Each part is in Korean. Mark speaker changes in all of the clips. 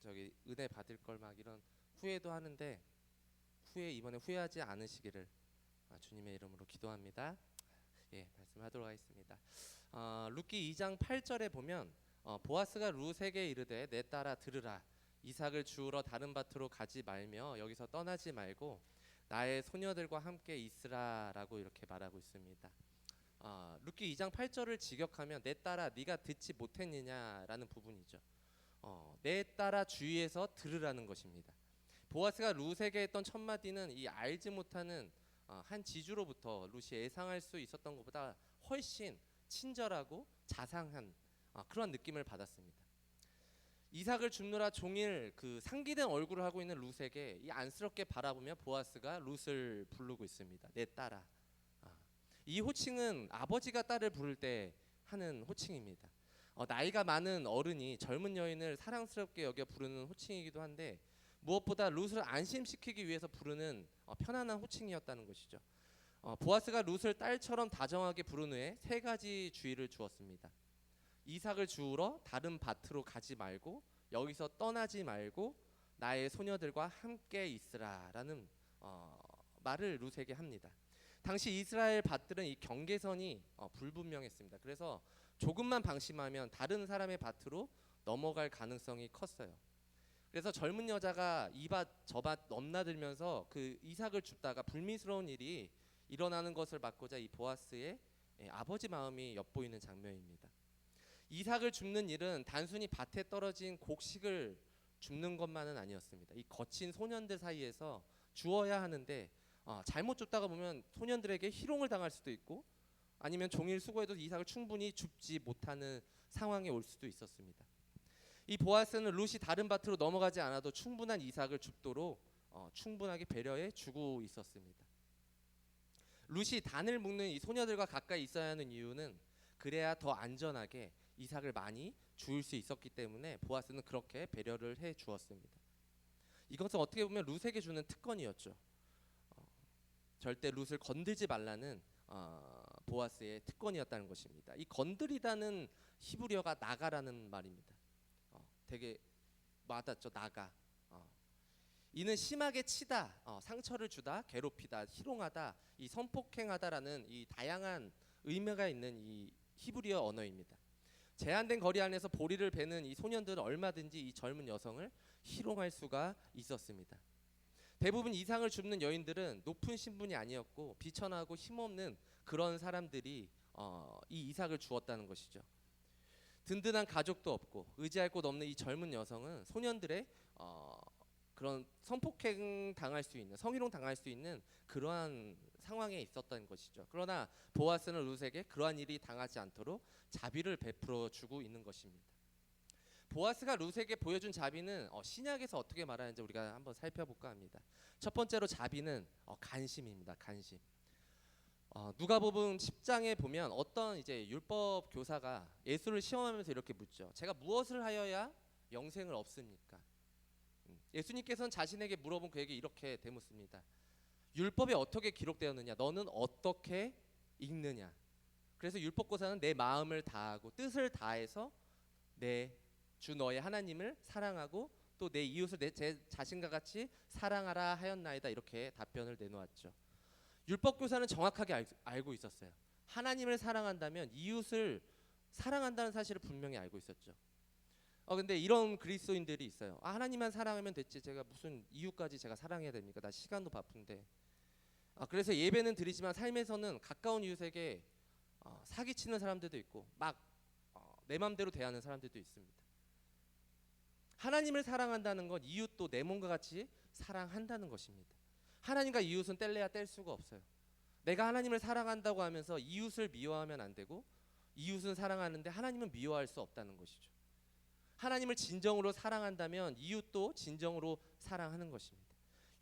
Speaker 1: 저기 은혜 받을 걸 막 이런 후회도 하는데 이번에 후회하지 않으시기를 주님의 이름으로 기도합니다. 예, 말씀하도록 하겠습니다. 룻기 2장 8절에 보면 보아스가 룻에게 이르되 내 딸아 들으라 이삭을 주우러 다른 밭으로 가지 말며 여기서 떠나지 말고 나의 소녀들과 함께 있으라라고 이렇게 말하고 있습니다. 룻기 2장 8절을 직역하면 내 딸아 네가 듣지 못했느냐라는 부분이죠. 내 딸아 주위에서 들으라는 것입니다. 보아스가 룻에게 했던 첫 마디는 이 알지 못하는 한 지주로부터 룻이 예상할 수 있었던 것보다 훨씬 친절하고 자상한 그런 느낌을 받았습니다. 이삭을 줍느라 종일 그 상기된 얼굴을 하고 있는 룻에게 이 안쓰럽게 바라보며 보아스가 룻을 부르고 있습니다. 내 딸아. 이 호칭은 아버지가 딸을 부를 때 하는 호칭입니다. 나이가 많은 어른이 젊은 여인을 사랑스럽게 여겨 부르는 호칭이기도 한데 무엇보다 룻을 안심시키기 위해서 부르는 편안한 호칭이었다는 것이죠. 보아스가 룻을 딸처럼 다정하게 부른 후에 세 가지 주의를 주었습니다. 이삭을 주우러 다른 밭으로 가지 말고 여기서 떠나지 말고 나의 소녀들과 함께 있으라라는 말을 룻에게 합니다. 당시 이스라엘 밭들은 이 경계선이 불분명했습니다. 그래서 조금만 방심하면 다른 사람의 밭으로 넘어갈 가능성이 컸어요. 그래서 젊은 여자가 이 밭 저 밭 넘나들면서 그 이삭을 줍다가 불미스러운 일이 일어나는 것을 막고자 이 보아스의 아버지 마음이 엿보이는 장면입니다. 이삭을 줍는 일은 단순히 밭에 떨어진 곡식을 줍는 것만은 아니었습니다. 이 거친 소년들 사이에서 주어야 하는데 잘못 줍다가 보면 소년들에게 희롱을 당할 수도 있고 아니면 종일 수고해도 이삭을 충분히 줍지 못하는 상황에 올 수도 있었습니다. 이 보아스는 룻이 다른 밭으로 넘어가지 않아도 충분한 이삭을 줍도록 충분하게 배려해 주고 있었습니다. 룻이 단을 묶는 이 소녀들과 가까이 있어야 하는 이유는 그래야 더 안전하게 이삭을 많이 주울 수 있었기 때문에 보아스는 그렇게 배려를 해 주었습니다. 이것은 어떻게 보면 룻에게 주는 특권이었죠. 절대 룻을 건들지 말라는 보아스의 특권이었다는 것입니다. 이 건드리다는 히브리어가 나가라는 말입니다. 되게 와닿죠. 나가. 이는 심하게 치다, 상처를 주다, 괴롭히다, 희롱하다, 이 성폭행하다라는 이 다양한 의미가 있는 이 히브리어 언어입니다. 제한된 거리 안에서 보리를 베는 이 소년들은 얼마든지 이 젊은 여성을 희롱할 수가 있었습니다. 대부분 이상을 줍는 여인들은 높은 신분이 아니었고 비천하고 힘없는 그런 사람들이 이 이삭을 주었다는 것이죠. 든든한 가족도 없고 의지할 곳 없는 이 젊은 여성은 소년들의 그런 성폭행 당할 수 있는 성희롱 당할 수 있는 그러한 상황에 있었던 것이죠. 그러나 보아스는 룻에게 그러한 일이 당하지 않도록 자비를 베풀어 주고 있는 것입니다. 보아스가 룻에게 보여준 자비는 신약에서 어떻게 말하는지 우리가 한번 살펴볼까 합니다. 첫 번째로 자비는 간심입니다. 간심. 누가복음 10장에 보면 어떤 이제 율법 교사가 예수를 시험하면서 이렇게 묻죠. 제가 무엇을 하여야 영생을 얻습니까? 예수님께서는 자신에게 물어본 그에게 이렇게 되묻습니다. 율법에 어떻게 기록되었느냐? 너는 어떻게 읽느냐? 그래서 율법 교사는 내 마음을 다하고 뜻을 다해서 내 주 너의 하나님을 사랑하고 또 내 이웃을 제 자신과 같이 사랑하라 하였나이다 이렇게 답변을 내놓았죠. 율법 교사는 정확하게 알고 있었어요. 하나님을 사랑한다면 이웃을 사랑한다는 사실을 분명히 알고 있었죠. 근데 이런 그리스도인들이 있어요. 하나님만 사랑하면 됐지 제가 무슨 이웃까지 제가 사랑해야 됩니까? 나 시간도 바쁜데. 그래서 예배는 드리지만 삶에서는 가까운 이웃에게 사기치는 사람들도 있고 막 내 맘대로 대하는 사람들도 있습니다. 하나님을 사랑한다는 건 이웃도 내 몸과 같이 사랑한다는 것입니다. 하나님과 이웃은 뗄래야 뗄 수가 없어요. 내가 하나님을 사랑한다고 하면서 이웃을 미워하면 안 되고 이웃은 사랑하는데 하나님은 미워할 수 없다는 것이죠. 하나님을 진정으로 사랑한다면 이웃도 진정으로 사랑하는 것입니다.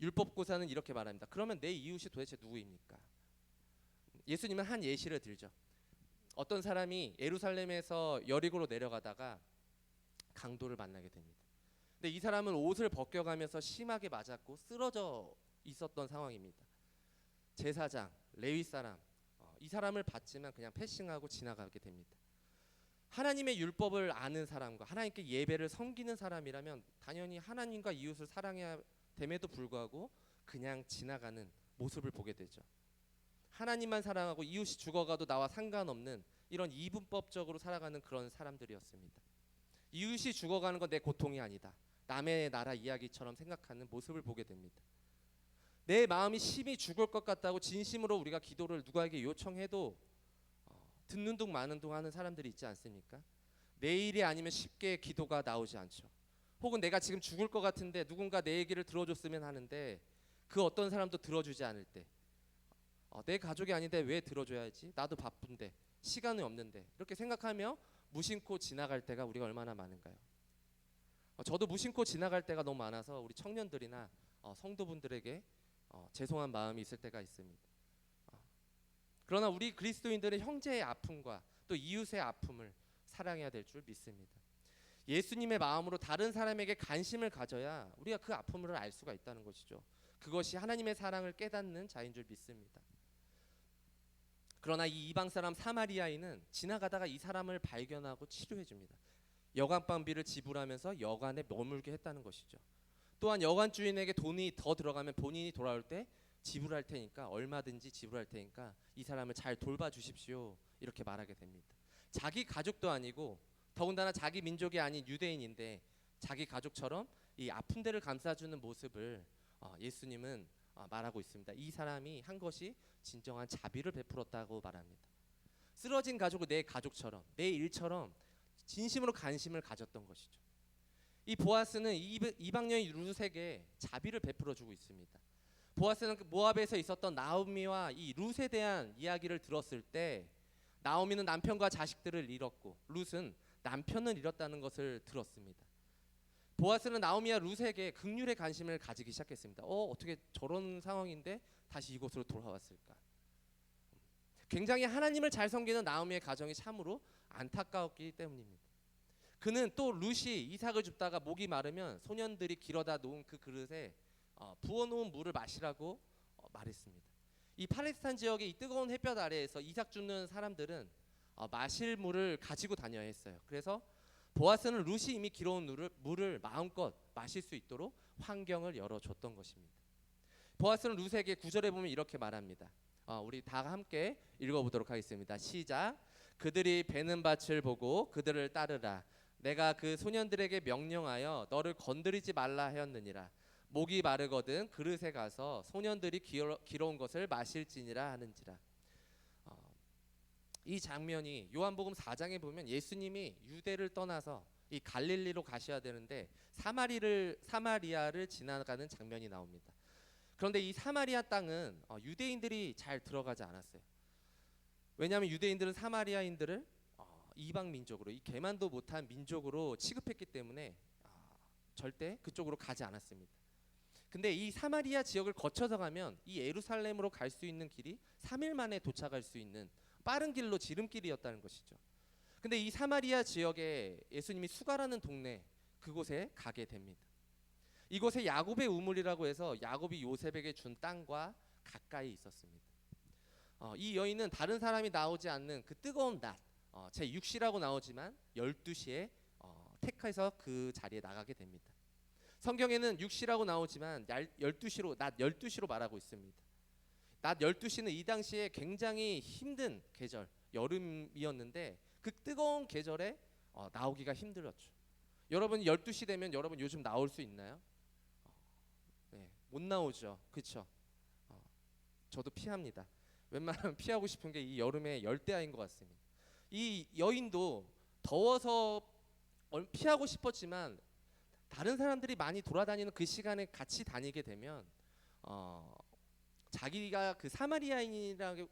Speaker 1: 율법고사는 이렇게 말합니다. 그러면 내 이웃이 도대체 누구입니까? 예수님은 한 예시를 들죠. 어떤 사람이 예루살렘에서 여리고로 내려가다가 강도를 만나게 됩니다. 근데 이 사람은 옷을 벗겨가면서 심하게 맞았고 쓰러져 있었던 상황입니다. 제사장, 레위 사람 이 사람을 봤지만 그냥 패싱하고 지나가게 됩니다. 하나님의 율법을 아는 사람과 하나님께 예배를 섬기는 사람이라면 당연히 하나님과 이웃을 사랑해야 됨에도 불구하고 그냥 지나가는 모습을 보게 되죠. 하나님만 사랑하고 이웃이 죽어가도 나와 상관없는 이런 이분법적으로 살아가는 그런 사람들이었습니다. 이웃이 죽어가는 건 내 고통이 아니다. 남의 나라 이야기처럼 생각하는 모습을 보게 됩니다. 내 마음이 심히 죽을 것 같다고 진심으로 우리가 기도를 누구에게 요청해도 듣는 둥 마는 둥 하는 사람들이 있지 않습니까? 내일이 아니면 쉽게 기도가 나오지 않죠. 혹은 내가 지금 죽을 것 같은데 누군가 내 얘기를 들어줬으면 하는데 그 어떤 사람도 들어주지 않을 때 내 가족이 아닌데 왜 들어줘야지? 나도 바쁜데 시간이 없는데 이렇게 생각하며 무심코 지나갈 때가 우리가 얼마나 많은가요? 저도 무심코 지나갈 때가 너무 많아서 우리 청년들이나 성도분들에게 죄송한 마음이 있을 때가 있습니다. 그러나 우리 그리스도인들은 형제의 아픔과 또 이웃의 아픔을 사랑해야 될 줄 믿습니다. 예수님의 마음으로 다른 사람에게 관심을 가져야 우리가 그 아픔을 알 수가 있다는 것이죠. 그것이 하나님의 사랑을 깨닫는 자인 줄 믿습니다. 그러나 이 이방 사람 사마리아인은 지나가다가 이 사람을 발견하고 치료해 줍니다. 여간방비를 지불하면서 여간에 머물게 했다는 것이죠. 또한 여관 주인에게 돈이 더 들어가면 본인이 돌아올 때 지불할 테니까 얼마든지 지불할 테니까 이 사람을 잘 돌봐 주십시오. 이렇게 말하게 됩니다. 자기 가족도 아니고 더군다나 자기 민족이 아닌 유대인인데 자기 가족처럼 이 아픈 데를 감싸주는 모습을 예수님은 말하고 있습니다. 이 사람이 한 것이 진정한 자비를 베풀었다고 말합니다. 쓰러진 가족을 내 가족처럼 내 일처럼 진심으로 관심을 가졌던 것이죠. 이 보아스는 이방 여인 룻에게 자비를 베풀어 주고 있습니다. 보아스는 모압에서 있었던 나오미와 이 룻에 대한 이야기를 들었을 때 나오미는 남편과 자식들을 잃었고 룻은 남편을 잃었다는 것을 들었습니다. 보아스는 나오미와 룻에게 긍휼의 관심을 가지기 시작했습니다. 어떻게 저런 상황인데 다시 이곳으로 돌아왔을까? 굉장히 하나님을 잘 섬기는 나오미의 가정이 참으로 안타까웠기 때문입니다. 그는 또 룻이 이삭을 줍다가 목이 마르면 소년들이 길어다 놓은 그 그릇에 부어놓은 물을 마시라고 말했습니다. 이 팔레스타인 지역의 이 뜨거운 햇볕 아래에서 이삭 줍는 사람들은 마실 물을 가지고 다녀야 했어요. 그래서 보아스는 룻이 이미 길어온 물을 마음껏 마실 수 있도록 환경을 열어줬던 것입니다. 보아스는 룻에게 9절에 보면 이렇게 말합니다. 우리 다 함께 읽어보도록 하겠습니다. 시작. 그들이 베는 밭을 보고 그들을 따르라. 내가 그 소년들에게 명령하여 너를 건드리지 말라 하였느니라. 목이 마르거든 그릇에 가서 소년들이 길어온 것을 마실지니라 하는지라. 이 장면이 요한복음 4장에 보면 예수님이 유대를 떠나서 이 갈릴리로 가셔야 되는데 사마리아를 지나가는 장면이 나옵니다. 그런데 이 사마리아 땅은 유대인들이 잘 들어가지 않았어요. 왜냐하면 유대인들은 사마리아인들을 이방 민족으로 이 개만도 못한 민족으로 취급했기 때문에 절대 그쪽으로 가지 않았습니다. 근데 이 사마리아 지역을 거쳐서 가면 이 예루살렘으로 갈 수 있는 길이 3일 만에 도착할 수 있는 빠른 길로 지름길이었다는 것이죠. 근데 이 사마리아 지역에 예수님이 수가라는 동네 그곳에 가게 됩니다. 이곳에 야곱의 우물이라고 해서 야곱이 요셉에게 준 땅과 가까이 있었습니다. 이 여인은 다른 사람이 나오지 않는 그 뜨거운 낮 제 6시라고 나오지만 12시에 택해서 그 자리에 나가게 됩니다. 성경에는 6시라고 나오지만 12시로 낮 12시로 말하고 있습니다. 낮 12시는 이 당시에 굉장히 힘든 계절 여름이었는데 그 뜨거운 계절에 나오기가 힘들었죠. 여러분 12시 되면 여러분 요즘 나올 수 있나요? 네, 못 나오죠. 그렇죠? 저도 피합니다. 웬만하면 피하고 싶은 게 이 여름의 열대야인 것 같습니다. 이 여인도 더워서 피하고 싶었지만 다른 사람들이 많이 돌아다니는 그 시간에 같이 다니게 되면 자기가 그 사마리아인이라고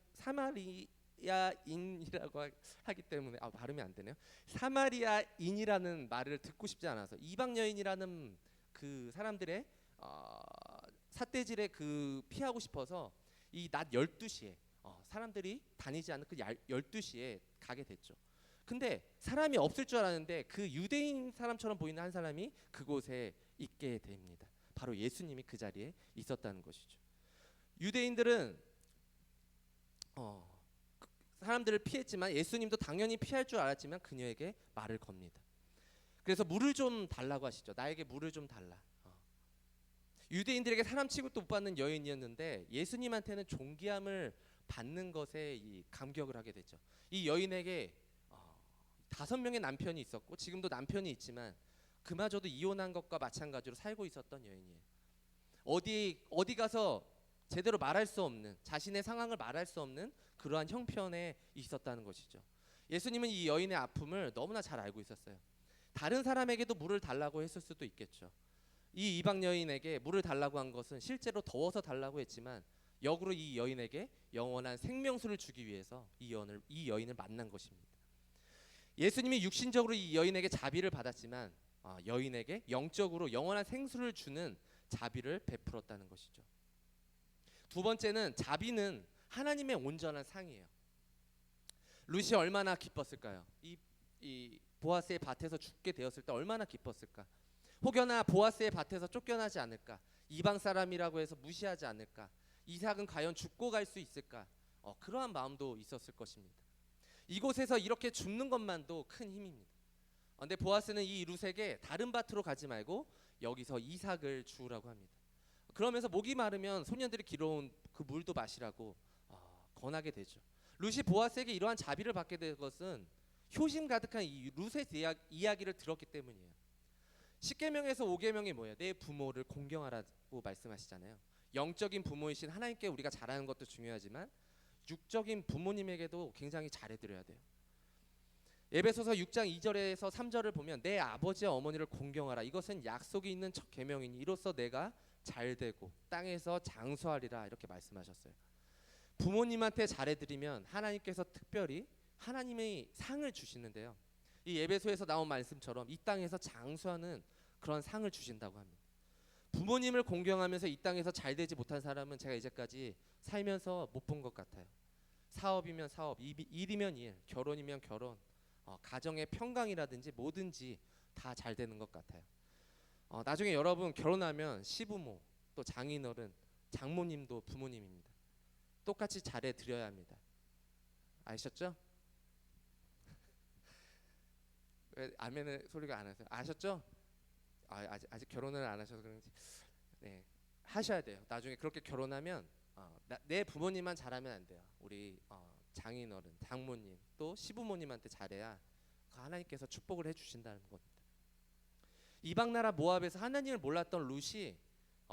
Speaker 1: 하기 때문에 발음이 안 되네요. 사마리아인이라는 말을 듣고 싶지 않아서 이방 여인이라는 그 사람들의 삿대질에 그 피하고 싶어서 이 낮 12시에 사람들이 다니지 않는 그 12시에 가게 됐죠. 근데 사람이 없을 줄 알았는데 그 유대인 사람처럼 보이는 한 사람이 그곳에 있게 됩니다. 바로 예수님이 그 자리에 있었다는 것이죠. 유대인들은 사람들을 피했지만 예수님도 당연히 피할 줄 알았지만 그녀에게 말을 겁니다. 그래서 물을 좀 달라고 하시죠. 나에게 물을 좀 달라. 유대인들에게 사람 취급도 못 받는 여인이었는데 예수님한테는 존귀함을 받는 것에 이 감격을 하게 되죠. 이 여인에게 5명의 남편이 있었고 지금도 남편이 있지만 그마저도 이혼한 것과 마찬가지로 살고 있었던 여인이에요. 어디 가서 제대로 말할 수 없는, 자신의 상황을 말할 수 없는 그러한 형편에 있었다는 것이죠. 예수님은 이 여인의 아픔을 너무나 잘 알고 있었어요. 다른 사람에게도 물을 달라고 했을 수도 있겠죠. 이 이방 여인에게 물을 달라고 한 것은 실제로 더워서 달라고 했지만 역으로 이 여인에게 영원한 생명수를 주기 위해서 이 여인을 만난 것입니다. 예수님이 육신적으로 이 여인에게 자비를 받았지만 여인에게 영적으로 영원한 생수를 주는 자비를 베풀었다는 것이죠. 두 번째는 자비는 하나님의 온전한 상이에요. 룻이 얼마나 기뻤을까요? 이 보아스의 밭에서 죽게 되었을 때 얼마나 기뻤을까? 혹여나 보아스의 밭에서 쫓겨나지 않을까? 이방 사람이라고 해서 무시하지 않을까? 이삭은 과연 죽고 갈 수 있을까? 그러한 마음도 있었을 것입니다. 이곳에서 이렇게 죽는 것만도 큰 힘입니다. 근데 보아스는 이 룻에게 다른 밭으로 가지 말고 여기서 이삭을 주우라고 합니다. 그러면서 목이 마르면 소년들이 길어온 그 물도 마시라고 권하게 되죠. 룻이 보아스에게 이러한 자비를 받게 된 것은 효심 가득한 이 룻의 이야기를 들었기 때문이에요. 10계명에서 5계명이 뭐예요? 내 부모를 공경하라고 말씀하시잖아요. 영적인 부모이신 하나님께 우리가 잘하는 것도 중요하지만 육적인 부모님에게도 굉장히 잘해드려야 돼요. 에베소서 6장 2절에서 3절을 보면 내 아버지와 어머니를 공경하라. 이것은 약속이 있는 첫 계명이니 이로써 내가 잘되고 땅에서 장수하리라 이렇게 말씀하셨어요. 부모님한테 잘해드리면 하나님께서 특별히 하나님의 상을 주시는데요. 이 에베소에서 나온 말씀처럼 이 땅에서 장수하는 그런 상을 주신다고 합니다. 부모님을 공경하면서 이 땅에서 잘되지 못한 사람은 제가 이제까지 살면서 못 본 것 같아요. 사업이면 사업, 일이면 일, 결혼이면 결혼, 가정의 평강이라든지 뭐든지 다 잘 되는 것 같아요. 나중에 여러분 결혼하면 시부모, 또 장인어른, 장모님도 부모님입니다. 똑같이 잘해 드려야 합니다. 아셨죠? 왜 아멘의 소리가 안 하세요? 아셨죠? 아직 결혼을 안 하셔서 그런지 네, 하셔야 돼요. 나중에 그렇게 결혼하면 내 부모님만 잘하면 안 돼요. 우리 장인어른, 장모님, 또 시부모님한테 잘해야 하나님께서 축복을 해주신다는 겁니다. 이방 나라 모압에서 하나님을 몰랐던 룻이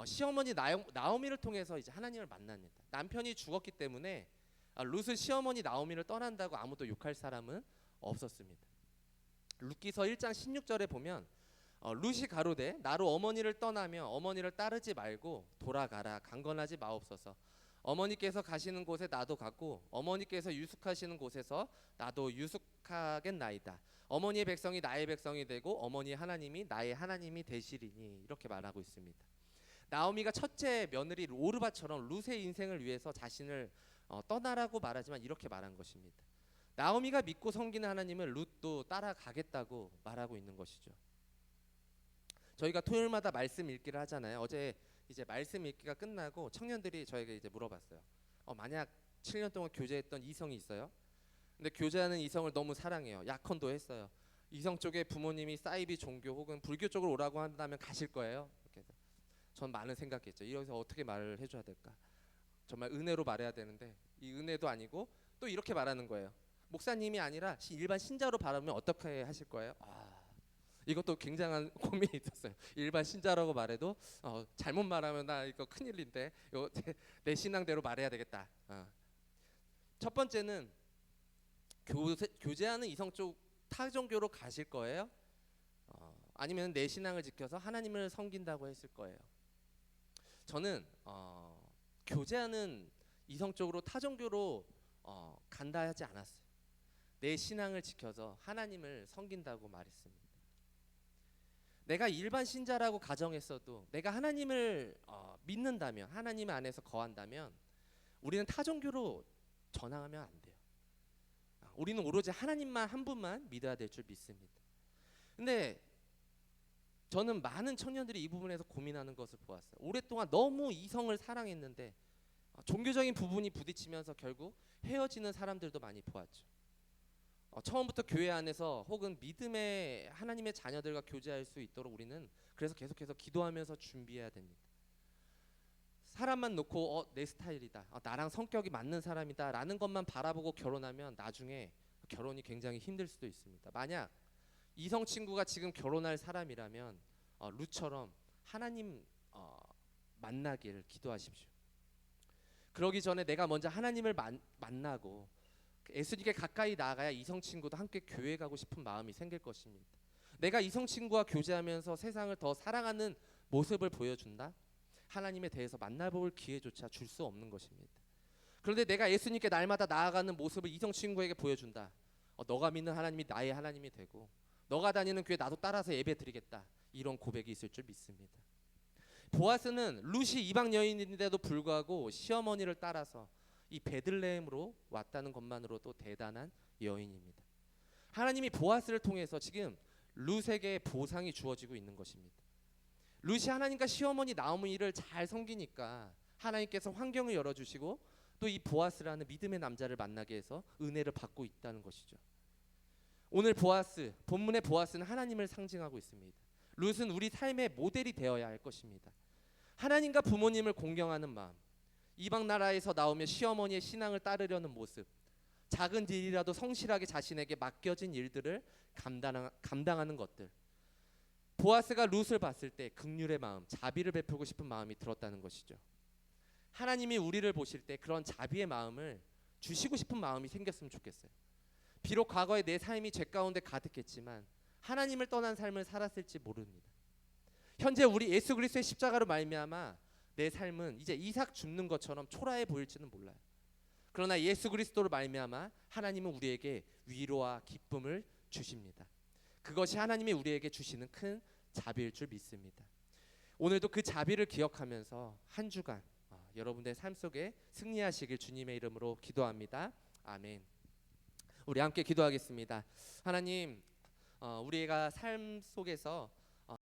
Speaker 1: 시어머니 나오미를 통해서 이제 하나님을 만납니다. 남편이 죽었기 때문에 룻은 시어머니 나오미를 떠난다고 아무도 욕할 사람은 없었습니다. 룻기서 1장 16절에 보면 룻이 가로되 나로 어머니를 떠나며 어머니를 따르지 말고 돌아가라 강건하지 마옵소서. 어머니께서 가시는 곳에 나도 가고 어머니께서 유숙하시는 곳에서 나도 유숙하겠나이다. 어머니의 백성이 나의 백성이 되고 어머니의 하나님이 나의 하나님이 되시리니 이렇게 말하고 있습니다. 나오미가 첫째 며느리 오르바처럼 룻의 인생을 위해서 자신을 떠나라고 말하지만 이렇게 말한 것입니다. 나오미가 믿고 섬기는 하나님을 룻도 따라가겠다고 말하고 있는 것이죠. 저희가 토요일마다 말씀 읽기를 하잖아요. 어제 이제 말씀 읽기가 끝나고 청년들이 저에게 이제 물어봤어요. 만약 7년 동안 교제했던 이성이 있어요. 근데 교제하는 이성을 너무 사랑해요. 약혼도 했어요. 이성 쪽에 부모님이 사이비 종교 혹은 불교 쪽으로 오라고 한다면 가실 거예요? 이렇게 해서 전 많은 생각했죠. 여기서 어떻게 말을 해줘야 될까? 정말 은혜로 말해야 되는데 이 은혜도 아니고 또 이렇게 말하는 거예요. 목사님이 아니라 일반 신자로 바라면 어떻게 하실 거예요? 이것도 굉장한 고민이 있었어요. 일반 신자라고 말해도 잘못 말하면 나 이거 큰일인데 이거 내 신앙대로 말해야 되겠다. 첫 번째는 교제하는 이성 쪽 타종교로 가실 거예요? 아니면 내 신앙을 지켜서 하나님을 섬긴다고 했을 거예요? 저는 교제하는 이성 쪽으로 타종교로 간다 하지 않았어요. 내 신앙을 지켜서 하나님을 섬긴다고 말했습니다. 내가 일반 신자라고 가정했어도 내가 하나님을 믿는다면 하나님 안에서 거한다면 우리는 타종교로 전향하면 안 돼요. 우리는 오로지 하나님만 한 분만 믿어야 될 줄 믿습니다. 근데 저는 많은 청년들이 이 부분에서 고민하는 것을 보았어요. 오랫동안 너무 이성을 사랑했는데 종교적인 부분이 부딪히면서 결국 헤어지는 사람들도 많이 보았죠. 처음부터 교회 안에서 혹은 믿음의 하나님의 자녀들과 교제할 수 있도록 우리는 그래서 계속해서 기도하면서 준비해야 됩니다. 사람만 놓고 내 스타일이다, 나랑 성격이 맞는 사람이다 라는 것만 바라보고 결혼하면 나중에 결혼이 굉장히 힘들 수도 있습니다. 만약 이성 친구가 지금 결혼할 사람이라면 루처럼 하나님 만나기를 기도하십시오. 그러기 전에 내가 먼저 하나님을 만나고 예수님께 가까이 나아가야 이성 친구도 함께 교회 가고 싶은 마음이 생길 것입니다. 내가 이성 친구와 교제하면서 세상을 더 사랑하는 모습을 보여준다? 하나님에 대해서 만나볼 기회조차 줄 수 없는 것입니다. 그런데 내가 예수님께 날마다 나아가는 모습을 이성 친구에게 보여준다. 너가 믿는 하나님이 나의 하나님이 되고 너가 다니는 교회 나도 따라서 예배 드리겠다. 이런 고백이 있을 줄 믿습니다. 보아스는 룻이 이방 여인인데도 불구하고 시어머니를 따라서 이 베들레헴으로 왔다는 것만으로도 대단한 여인입니다. 하나님이 보아스를 통해서 지금 룻에게 보상이 주어지고 있는 것입니다. 룻이 하나님과 시어머니 나오미를 잘 섬기니까 하나님께서 환경을 열어주시고 또 이 보아스라는 믿음의 남자를 만나게 해서 은혜를 받고 있다는 것이죠. 오늘 보아스, 본문의 보아스는 하나님을 상징하고 있습니다. 룻은 우리 삶의 모델이 되어야 할 것입니다. 하나님과 부모님을 공경하는 마음, 이방 나라에서 나오며 시어머니의 신앙을 따르려는 모습, 작은 일이라도 성실하게 자신에게 맡겨진 일들을 감당하는 것들. 보아스가 룻을 봤을 때 긍휼의 마음, 자비를 베풀고 싶은 마음이 들었다는 것이죠. 하나님이 우리를 보실 때 그런 자비의 마음을 주시고 싶은 마음이 생겼으면 좋겠어요. 비록 과거에 내 삶이 죄 가운데 가득했지만 하나님을 떠난 삶을 살았을지 모릅니다. 현재 우리 예수 그리스도의 십자가로 말미암아 내 삶은 이제 이삭 줍는 것처럼 초라해 보일지는 몰라요. 그러나 예수 그리스도로 말미암아 하나님은 우리에게 위로와 기쁨을 주십니다. 그것이 하나님이 우리에게 주시는 큰 자비일 줄 믿습니다. 오늘도 그 자비를 기억하면서 한 주간 여러분들의 삶 속에 승리하시길 주님의 이름으로 기도합니다. 아멘. 우리 함께 기도하겠습니다. 하나님, 우리가 삶 속에서